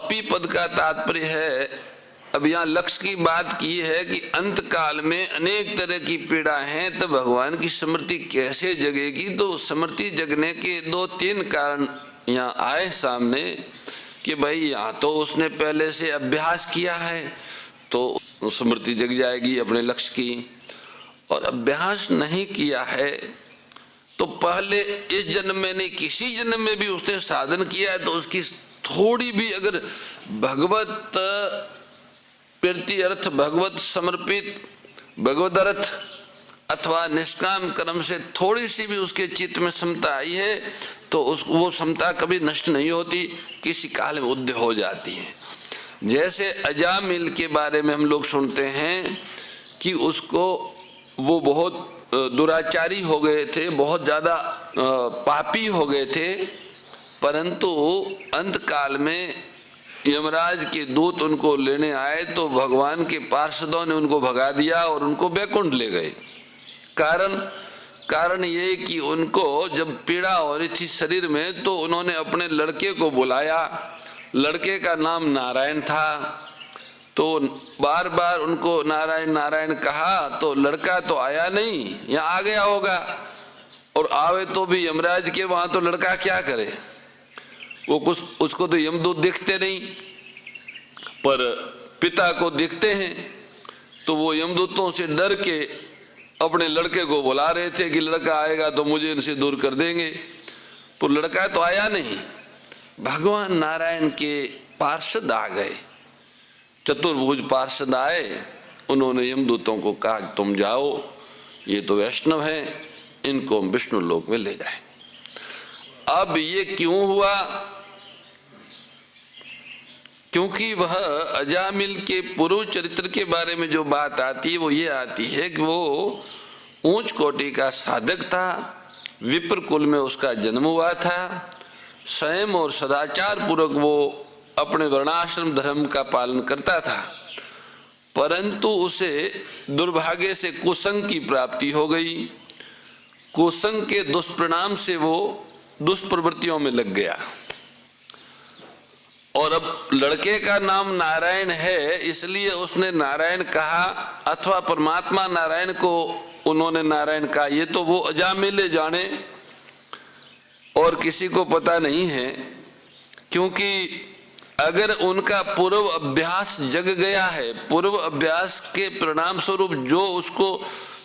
अपी पद का तात्पर्य है, अब यहाँ लक्ष्य की बात की है कि अंत काल में अनेक तरह की पीड़ा हैं, तो भगवान की स्मृति कैसे जगेगी। तो स्मृति जगने के 2-3 कारण यहाँ आए सामने कि भाई यहाँ तो उसने पहले से अभ्यास किया है तो स्मृति जग जाएगी अपने लक्ष्य की, और अभ्यास नहीं किया है तो पहले इस जन्म में नहीं किसी जन्म में भी उसने साधन किया है तो उसकी थोड़ी भी अगर भगवत प्रीति अर्थ, भगवत समर्पित, भगवत अर्थ अथवा निष्काम कर्म से थोड़ी सी भी उसके चित्त में समता आई है तो वो समता कभी नष्ट नहीं होती, किसी काल में उदय हो जाती है। जैसे अजामिल के बारे में हम लोग सुनते हैं कि उसको वो बहुत दुराचारी हो गए थे, बहुत ज़्यादा पापी हो गए थे, परंतु अंत काल में यमराज के दूत उनको लेने आए तो भगवान के पार्षदों ने उनको भगा दिया और उनको बैकुंठ ले गए। कारण ये कि उनको जब पीड़ा हो रही थी शरीर में तो उन्होंने अपने लड़के को बुलाया, लड़के का नाम नारायण था, तो बार बार उनको नारायण नारायण कहा तो लड़का तो आया नहीं, यहाँ आ गया होगा, और आवे तो भी यमराज के वहाँ तो लड़का क्या करे, वो कुछ उसको तो यमदूत दिखते नहीं पर पिता को दिखते हैं, तो वो यमदूतों से डर के अपने लड़के को बुला रहे थे कि लड़का आएगा तो मुझे इनसे दूर कर देंगे, तो लड़का तो आया नहीं। भगवान नारायण के पार्षद आ गए, चतुर्भुज पार्षद आए, उन्होंने यमदूतों को कहा तुम जाओ, ये तो वैष्णव हैं, इनको हम विष्णु लोक में ले जाएंगे। अब ये क्यों हुआ? क्योंकि वह अजामिल के पूर्व चरित्र के बारे में जो बात आती है वो ये आती है कि वो ऊंच कोटि का साधक था, विप्र कुल में उसका जन्म हुआ था, संयम और सदाचार पूर्वक वो अपने वर्णाश्रम धर्म का पालन करता था, परंतु उसे दुर्भाग्य से कुसंग की प्राप्ति हो गई। कुसंग के दुष्परिणाम से वो दुष्प्रवृत्तियों में लग गया, और अब लड़के का नाम नारायण है इसलिए उसने नारायण कहा, अथवा परमात्मा नारायण को उन्होंने नारायण कहा, ये तो वो अजामिल जाने और किसी को पता नहीं है। क्योंकि अगर उनका पूर्व अभ्यास जग गया है, पूर्व अभ्यास के परिणाम स्वरूप जो उसको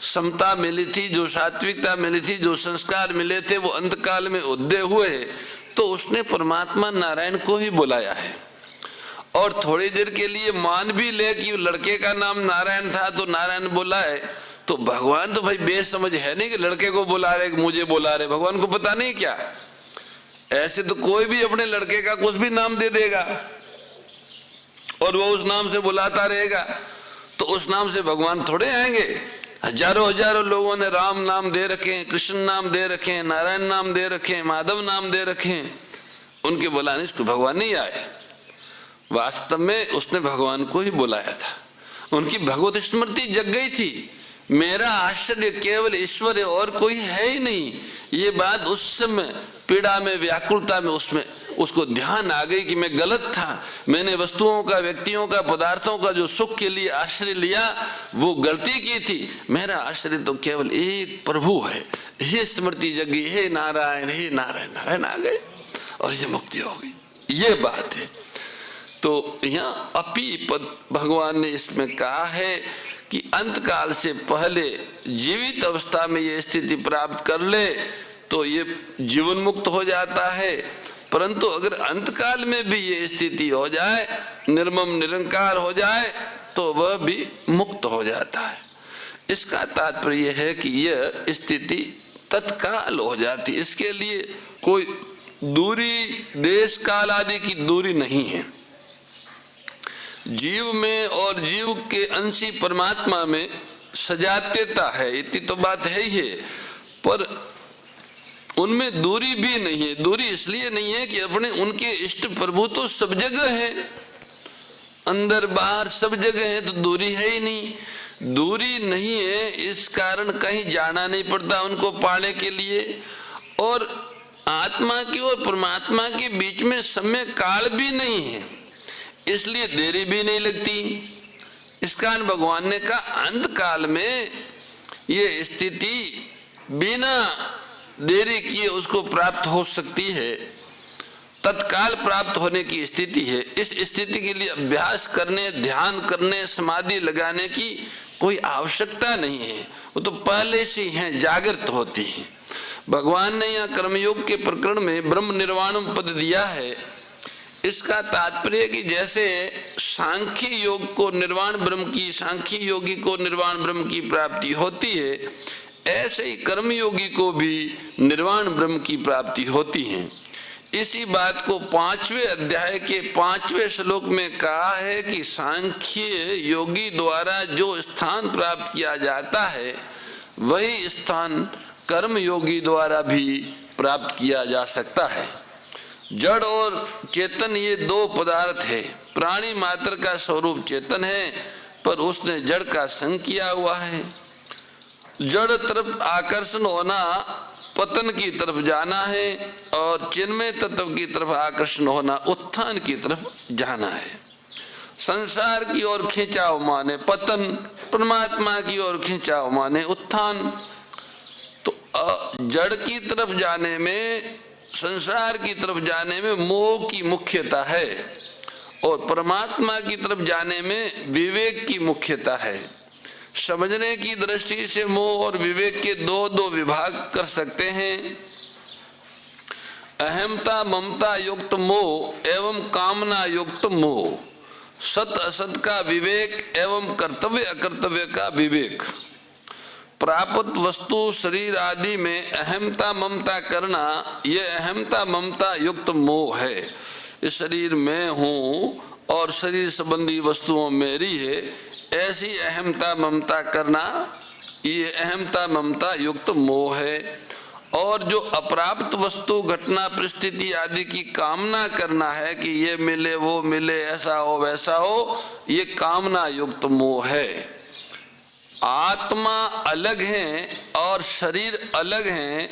समता मिली थी, जो सात्विकता मिली थी, जो संस्कार मिले थे वो अंतकाल में उदय हुए, तो उसने परमात्मा नारायण को ही बुलाया है। और थोड़ी देर के लिए मान भी ले कि लड़के का नाम नारायण था तो नारायण बुलाए, तो भगवान तो भाई बेसमझ है नहीं कि लड़के को बुला रहे मुझे बुला रहे, भगवान को पता नहीं क्या? ऐसे तो कोई भी अपने लड़के का कुछ भी नाम दे देगा और वो उस नाम से बुलाता रहेगा, तो उस नाम से भगवान थोड़े आएंगे। हजारों हजारों लोगों ने राम नाम दे रखे हैं, कृष्ण नाम दे रखे हैं, नारायण नाम दे रखे हैं, माधव नाम दे रखे हैं, उनके बुलाने से भगवान नहीं आए। वास्तव में उसने भगवान को ही बुलाया था, उनकी भगवत स्मृति जग गई थी। मेरा आश्चर्य केवल ईश्वर है और कोई है ही नहीं, ये बात उस समय पीड़ा में, व्याकुलता में उसमें उसको ध्यान आ गई कि मैं गलत था, मैंने वस्तुओं का, व्यक्तियों का, पदार्थों का जो सुख के लिए आश्रय लिया वो गलती की थी। मेरा आश्रय तो केवल एक प्रभु है, ये स्मृति जगी, हे नारायण, हे नारायण, नारायण आ गए और ये मुक्ति हो गई, ये बात है। तो यहाँ अपी पद भगवान ने इसमें कहा है कि अंत काल से पहले जीवित अवस्था में ये स्थिति प्राप्त कर ले तो ये जीवन मुक्त हो जाता है, परंतु अगर अंतकाल में भी ये स्थिति हो जाए, निर्मम निरंकार हो जाए, तो वह भी मुक्त हो जाता है। इसका तात्पर्य है कि यह स्थिति तत्काल हो जाती है, इसके लिए कोई दूरी, देश काल आदि की दूरी नहीं है। जीव में और जीव के अंशी परमात्मा में सजात्यता है, इतनी तो बात है ही है, पर उनमें दूरी भी नहीं है। दूरी इसलिए नहीं है कि अपने उनके इष्ट प्रभु तो सब जगह है, अंदर बाहर सब जगह है, तो दूरी है ही नहीं। दूरी नहीं है इस कारण कहीं जाना नहीं पड़ता उनको पाने के लिए, और आत्मा की और परमात्मा के बीच में समय काल भी नहीं है। इसलिए देरी भी नहीं लगती। इस कारण भगवान ने कहा अंत काल में ये स्थिति बिना देरी किए उसको प्राप्त हो सकती है, तत्काल प्राप्त होने की स्थिति है। इस स्थिति के लिए अभ्यास करने, ध्यान करने, समाधि लगाने की कोई आवश्यकता नहीं है, वो तो पहले से हैं, जागृत होती है। भगवान ने यहाँ कर्मयोग के प्रकरण में ब्रह्म निर्वाणम पद दिया है। इसका तात्पर्य कि जैसे सांख्य योग को निर्वाण ब्रह्म की, सांख्य योगी को निर्वाण ब्रह्म की प्राप्ति होती है, ऐसे ही कर्मयोगी को भी निर्वाण ब्रह्म की प्राप्ति होती है। इसी बात को 5वें अध्याय के 5वें श्लोक में कहा है कि सांख्य योगी द्वारा जो स्थान प्राप्त किया जाता है वही स्थान कर्म योगी द्वारा भी प्राप्त किया जा सकता है। जड़ और चेतन ये दो पदार्थ है। प्राणी मात्र का स्वरूप चेतन है, पर उसने जड़ का संग किया हुआ है। जड़ तरफ आकर्षण होना पतन की तरफ जाना है, और चिन्मय तत्व की तरफ आकर्षण होना उत्थान की तरफ जाना है। संसार की ओर खिंचाव माने पतन, परमात्मा की ओर खिंचाव माने उत्थान। तो जड़ की तरफ जाने में, संसार की तरफ जाने में मोह की मुख्यता है, और परमात्मा की तरफ जाने में विवेक की मुख्यता है। समझने की दृष्टि से मोह और विवेक के दो विभाग कर सकते हैं। अहमता ममता युक्त मोह एवं कामना युक्त मोह, सत असत का विवेक एवं कर्तव्य अकर्तव्य का विवेक। प्राप्त वस्तु शरीर आदि में अहमता ममता करना, ये अहमता ममता युक्त मोह है। इस शरीर में हूँ और शरीर संबंधी वस्तुओं मेरी है, ऐसी अहमता ममता करना, ये अहमता ममता युक्त मोह है। और जो अप्राप्त वस्तु घटना परिस्थिति आदि की कामना करना है कि ये मिले वो मिले, ऐसा हो वैसा हो, ये कामना युक्त मोह है। आत्मा अलग है और शरीर अलग है।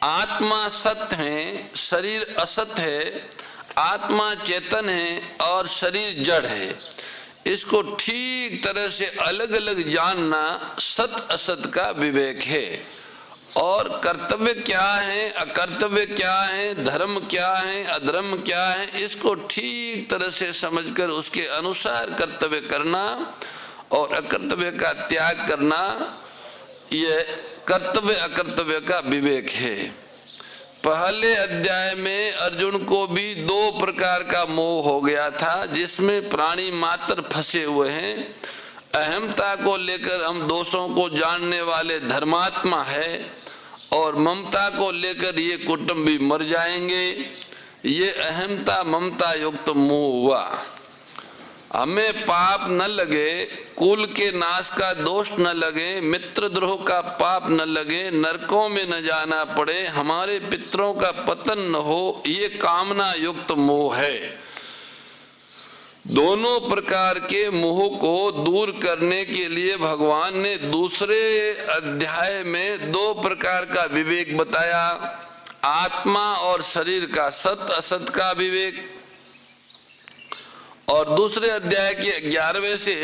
आत्मा सत्य है, शरीर असत है। आत्मा चेतन है और शरीर जड़ है। इसको ठीक तरह से अलग अलग जानना सत असत का विवेक है। और कर्तव्य क्या है, अकर्तव्य क्या है, धर्म क्या है, अधर्म क्या है, इसको ठीक तरह से समझकर उसके अनुसार कर्तव्य करना और अकर्तव्य का त्याग करना, ये कर्तव्य अकर्तव्य का विवेक है। पहले अध्याय में अर्जुन को भी दो प्रकार का मोह हो गया था, जिसमें प्राणी मात्र फंसे हुए हैं। अहमता को लेकर हम दोषों को जानने वाले धर्मात्मा है, और ममता को लेकर ये कुटुंब भी मर जाएंगे। ये अहमता ममता युक्त मोह हुआ। हमें पाप न लगे, कुल के नाश का दोष न लगे, मित्र द्रोह का पाप न लगे, नरकों में न जाना पड़े, हमारे पितरों का पतन न हो, ये कामना युक्त मोह है। दोनों प्रकार के मोह को दूर करने के लिए भगवान ने दूसरे अध्याय में दो प्रकार का विवेक बताया। आत्मा और शरीर का सत असत का विवेक, और दूसरे अध्याय के 11वें से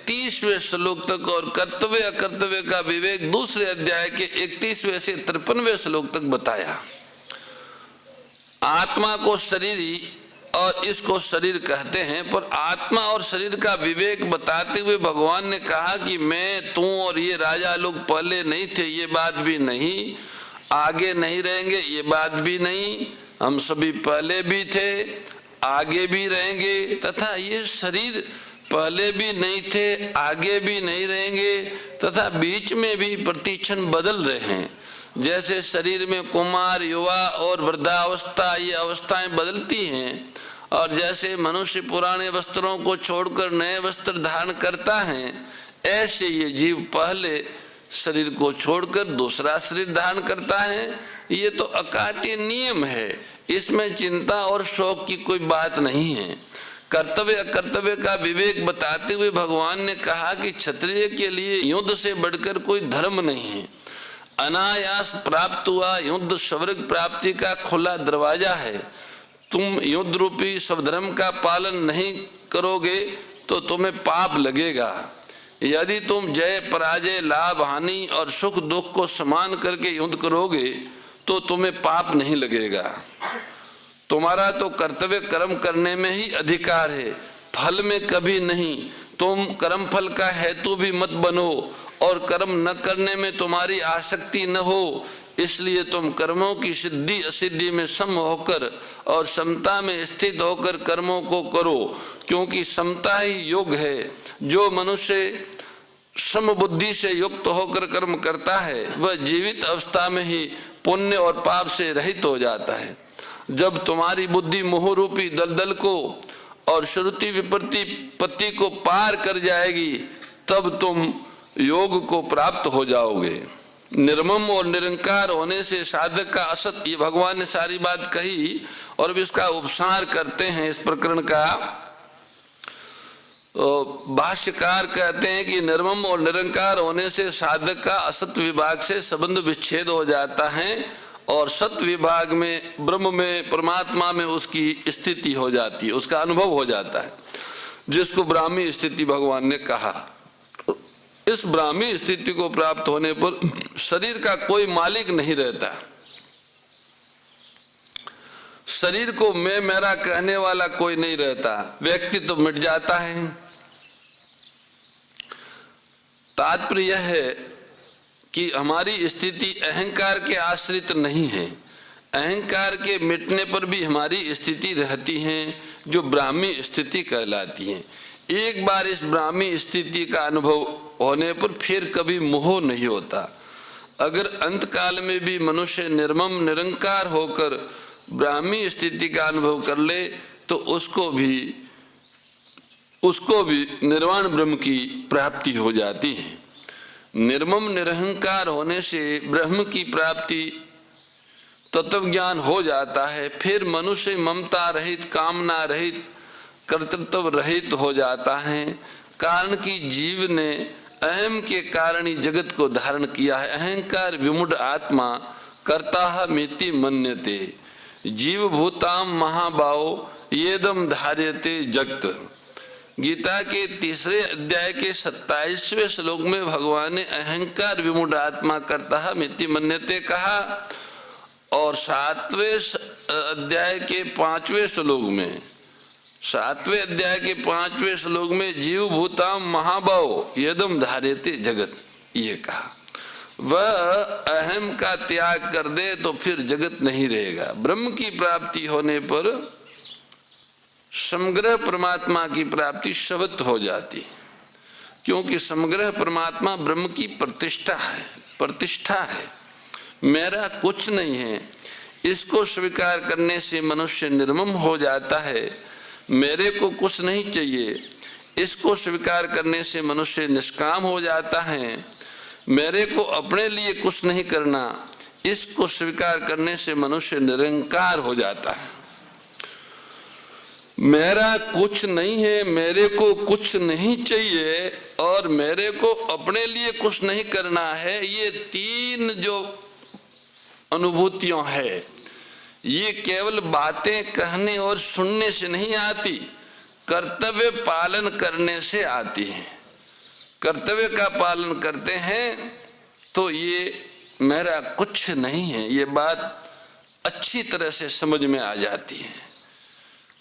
30वें श्लोक तक और कर्तव्य अकर्तव्य का विवेक दूसरे अध्याय के 31वें से 53वें श्लोक तक बताया। आत्मा को शरीर और इसको शरीर कहते हैं, पर आत्मा और शरीर का विवेक बताते हुए भगवान ने कहा कि मैं, तू और ये राजा लोग पहले नहीं थे, ये बात भी नहीं, आगे नहीं रहेंगे, ये बात भी नहीं, हम सभी पहले भी थे, आगे भी रहेंगे, तथा ये शरीर पहले भी नहीं थे, आगे भी नहीं रहेंगे, तथा बीच में भी प्रतिक्षण बदल रहे हैं। जैसे शरीर में कुमार, युवा और वृद्धावस्था, ये अवस्थाएं बदलती हैं, और जैसे मनुष्य पुराने वस्त्रों को छोड़कर नए वस्त्र धारण करता है, ऐसे ये जीव पहले शरीर को छोड़कर दूसरा शरीर धारण करता है। ये तो अकाट्य नियम है, इसमें चिंता और शोक की कोई बात नहीं है। कर्तव्य अकर्तव्य का विवेक बताते हुए भगवान ने कहा कि क्षत्रिय के लिए युद्ध से बढ़कर कोई धर्म नहीं है। अनायास प्राप्त हुआ युद्ध स्वर्ग प्राप्ति का खुला दरवाजा है। तुम युद्ध रूपी स्वधर्म का पालन नहीं करोगे तो तुम्हें पाप लगेगा। यदि तुम जय पराजय लाभ हानि और सुख दुख को समान करके युद्ध करोगे तो तुम्हें पाप नहीं लगेगा। तुम्हारा तो कर्तव्य कर्म करने में ही अधिकार है, फल में कभी नहीं। तुम कर्म फल का हेतु भी मत बनो और कर्म न करने में तुम्हारी आसक्ति न हो। इसलिए तुम कर्मों की सिद्धि असिद्धि में सम होकर और समता में स्थित होकर कर्मों को करो, क्योंकि समता ही योग है। जो मनुष्य समबुद्धि से युक्त होकर कर्म करता है वह जीवित अवस्था में ही पुण्य और पाप से रहित हो जाता है। जब तुम्हारी बुद्धि मोह रूपी दलदल को और श्रुति विपत्ति को पार कर जाएगी तब तुम योग को प्राप्त हो जाओगे। निर्मम और निरंकार होने से साधक का असत, ये भगवान ने सारी बात कही और अब इसका उपसार करते हैं इस प्रकरण का। भाष्यकार कहते हैं कि निर्मम और निरंकार होने से साधक का असत विभाग से संबंध विच्छेद हो जाता है और सत विभाग में ब्रह्म में परमात्मा में उसकी स्थिति हो जाती है, उसका अनुभव हो जाता है, जिसको ब्राह्मी स्थिति भगवान ने कहा। इस ब्राह्मी स्थिति को प्राप्त होने पर शरीर का कोई मालिक नहीं रहता। शरीर को मैं मेरा कहने वाला कोई नहीं रहता, व्यक्ति तो मिट जाता है। तात्पर्य यह है कि हमारी स्थिति अहंकार के आश्रित नहीं है। अहंकार के मिटने पर भी हमारी स्थिति रहती है जो ब्राह्मी स्थिति कहलाती है। एक बार इस ब्राह्मी स्थिति का अनुभव होने पर फिर कभी मोह नहीं होता। अगर अंत काल में भी मनुष्य निर्मम निरंकार होकर ब्राह्मी स्थिति का अनुभव कर ले तो उसको भी निर्वाण ब्रह्म की प्राप्ति हो जाती है। निर्मम निरहंकार होने से ब्रह्म की प्राप्ति तत्व ज्ञान हो जाता है। फिर मनुष्य ममता रहित, कामना रहित, कर्तृत्व रहित हो जाता है। कारण कि जीव ने अहम के कारण ही जगत को धारण किया है। अहंकार विमूढ़ आत्मा कर्ता मिति मन्यते, जीव भूताम महाबाहो येदम धार्यते जगत। गीता के तीसरे अध्याय के 27वें श्लोक में भगवान ने अहंकार विमूढ़ आत्मा कर्ता मिति मन्यते कहा और 7वें अध्याय के 5वें श्लोक में 7वें अध्याय के 5वें श्लोक में जीव भूताम महाबाहो यदम धार्यते जगत ये कहा। वह अहम का त्याग कर दे तो फिर जगत नहीं रहेगा। ब्रह्म की प्राप्ति होने पर समग्र परमात्मा की प्राप्ति शब्द हो जाती, क्योंकि समग्र परमात्मा ब्रह्म की प्रतिष्ठा है। मेरा कुछ नहीं है, इसको स्वीकार करने से मनुष्य निर्मम हो जाता है। मेरे को कुछ नहीं चाहिए, इसको स्वीकार करने से मनुष्य निष्काम हो जाता है। मेरे को अपने लिए कुछ नहीं करना, इसको स्वीकार करने से मनुष्य निरंकार हो जाता है। मेरा कुछ नहीं है, मेरे को कुछ नहीं चाहिए और मेरे को अपने लिए कुछ नहीं करना है, ये तीन जो अनुभूतियों है ये केवल बातें कहने और सुनने से नहीं आती, कर्तव्य पालन करने से आती है। कर्तव्य का पालन करते हैं तो ये मेरा कुछ नहीं है, ये बात अच्छी तरह से समझ में आ जाती है।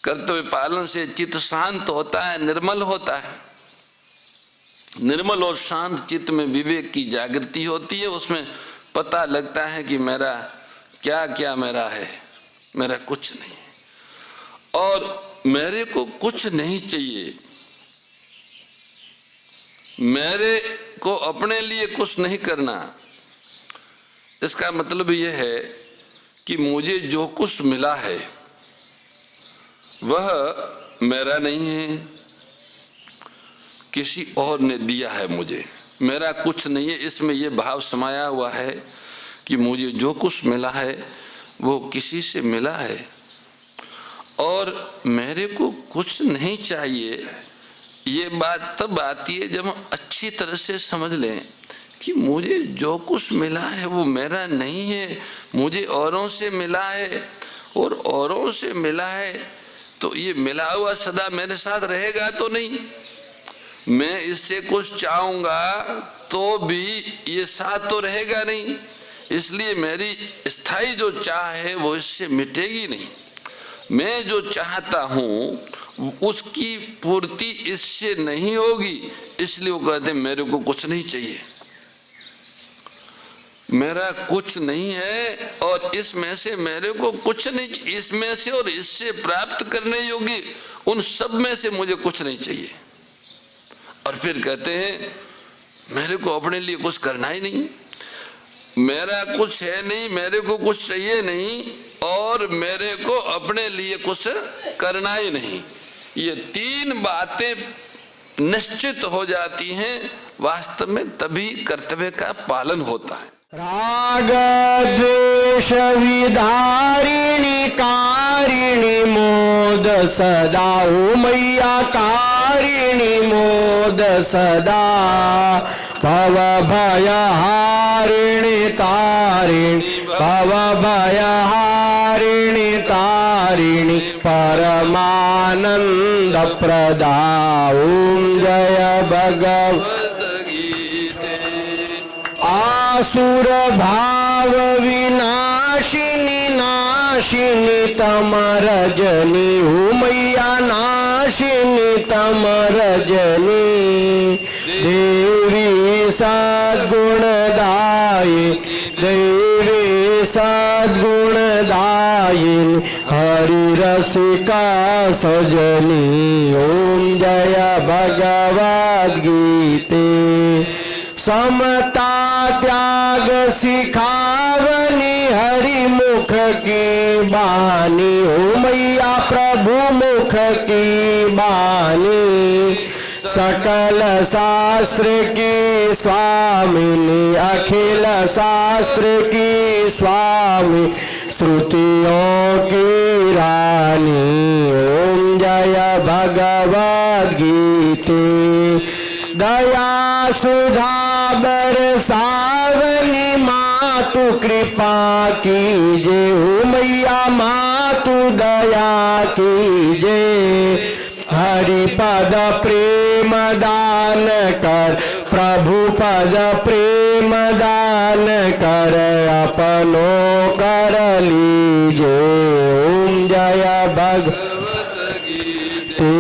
कर्तव्य पालन से चित्त शांत होता है, निर्मल होता है। निर्मल और शांत चित्त में विवेक की जागृति होती है। उसमें पता लगता है कि मेरा क्या क्या मेरा है, मेरा कुछ नहीं और मेरे को कुछ नहीं चाहिए। मेरे को अपने लिए कुछ नहीं करना, इसका मतलब यह है कि मुझे जो कुछ मिला है वह मेरा नहीं है, किसी और ने दिया है मुझे। मेरा कुछ नहीं है, इसमें यह भाव समाया हुआ है कि मुझे जो कुछ मिला है वो किसी से मिला है और मेरे को कुछ नहीं चाहिए। ये बात तब आती है जब हम अच्छी तरह से समझ लें कि मुझे जो कुछ मिला है वो मेरा नहीं है, मुझे औरों से मिला है और औरों से मिला है तो ये मिला हुआ सदा मेरे साथ रहेगा तो नहीं, मैं इससे कुछ चाहूंगा तो भी ये साथ तो रहेगा नहीं, इसलिए मेरी स्थायी जो चाह है वो इससे मिटेगी नहीं। मैं जो चाहता हूं उसकी पूर्ति इससे नहीं होगी, इसलिए वो कहते हैं मेरे को कुछ नहीं चाहिए, मेरा कुछ नहीं है और इसमें से मेरे को कुछ नहीं, इसमें से और इससे प्राप्त करने योग्य उन सब में से मुझे कुछ नहीं चाहिए। और फिर कहते हैं मेरे को अपने लिए कुछ करना ही नहीं, मेरा कुछ है नहीं, मेरे को कुछ चाहिए नहीं और मेरे को अपने लिए कुछ करना ही नहीं। ये तीन बातें निश्चित हो जाती हैं, वास्तव में तभी कर्तव्य का पालन होता है। राग द्वेष विधारिणी कारिणी मोद सदा, ओ मैया कारिणी मोद सदा, भव भय हारिणी तारिणी, भव भय हारिणी तारिणी, परमानंद प्रदा, ओम जय भगवत आसुर भाव विनाशिनी नाशिनी तमरजनी, हो मैया नाशिनी तमरजनी, देवी सद्गुणदायी, देवी सद्गुणदायिनी, हरि रसिका सजनी, ओम जय भगवद गीते, समता त्याग सिखावनी, हरि मुख की बानी, हो मैया प्रभु मुख की बानी, सकल शास्त्र की स्वामिनी, अखिल शास्त्र की स्वामी, श्रुतियों की रानी, ओम जय भगवद गीते, दया सुधा बरसावनी, मातु कृपा कीजे, हो मैया मातु दया कीजे, हरि पद प्रेम दान कर, प्रभु पद प्रेम दान कर, अपनो कर लीजे, ओम जय भगवत गीते।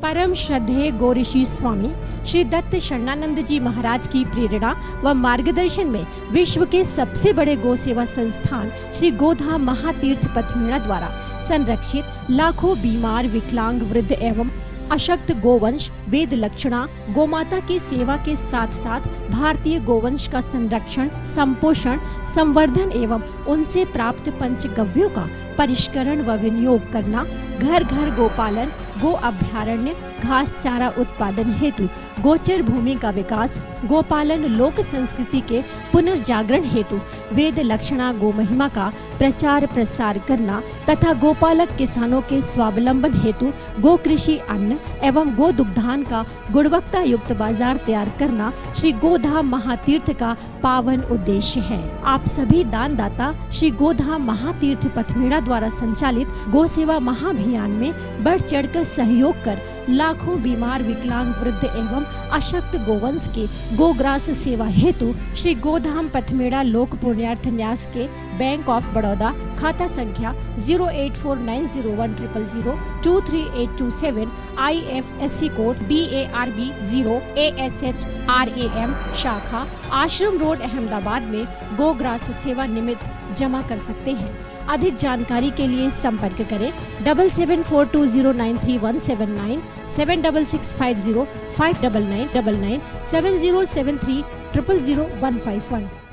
परम श्रद्धेय गौरीशी स्वामी श्री दत्त शरणानंद जी महाराज की प्रेरणा व मार्गदर्शन में विश्व के सबसे बड़े गौ सेवा संस्थान श्री गोधाम महातीर्थ पथमेड़ा द्वारा संरक्षित लाखों बीमार, विकलांग, वृद्ध एवं अशक्त गोवंश वेद लक्षणा गोमाता की सेवा के साथ साथ भारतीय गोवंश का संरक्षण, संपोषण, संवर्धन एवं उनसे प्राप्त पंचगव्यों का परिष्करण व विनियोग करना, घर घर गोपालन, गो अभ्यारण्य, घास चारा उत्पादन हेतु गोचर भूमि का विकास, गोपालन लोक संस्कृति के पुनर्जागरण हेतु वेद लक्षणा गो महिमा का प्रचार प्रसार करना तथा गोपालक किसानों के स्वावलंबन हेतु गो कृषि अन्न एवं गो दुग्धान का गुणवत्ता युक्त बाजार तैयार करना श्री गोधाम महातीर्थ का पावन उद्देश्य है। आप सभी दानदाता श्री गोधाम महातीर्थ पथमेड़ा द्वारा संचालित गो सेवा महाअभियान में बढ़ चढ़कर सहयोग कर लाखों बीमार, विकलांग, वृद्ध एवं अशक्त गोवंश के गोग्रास सेवा हेतु श्री गोधाम पथमेड़ा लोक पुण्यार्थ न्यास के बैंक ऑफ बड़ौदा खाता संख्या 084901000232827 IFSC कोड BARB 0 ASHRAM शाखा आश्रम रोड अहमदाबाद में गोग्रास सेवा निमित्त जमा कर सकते हैं। अधिक जानकारी के लिए संपर्क करें 7742093179 7665059999 7073000151।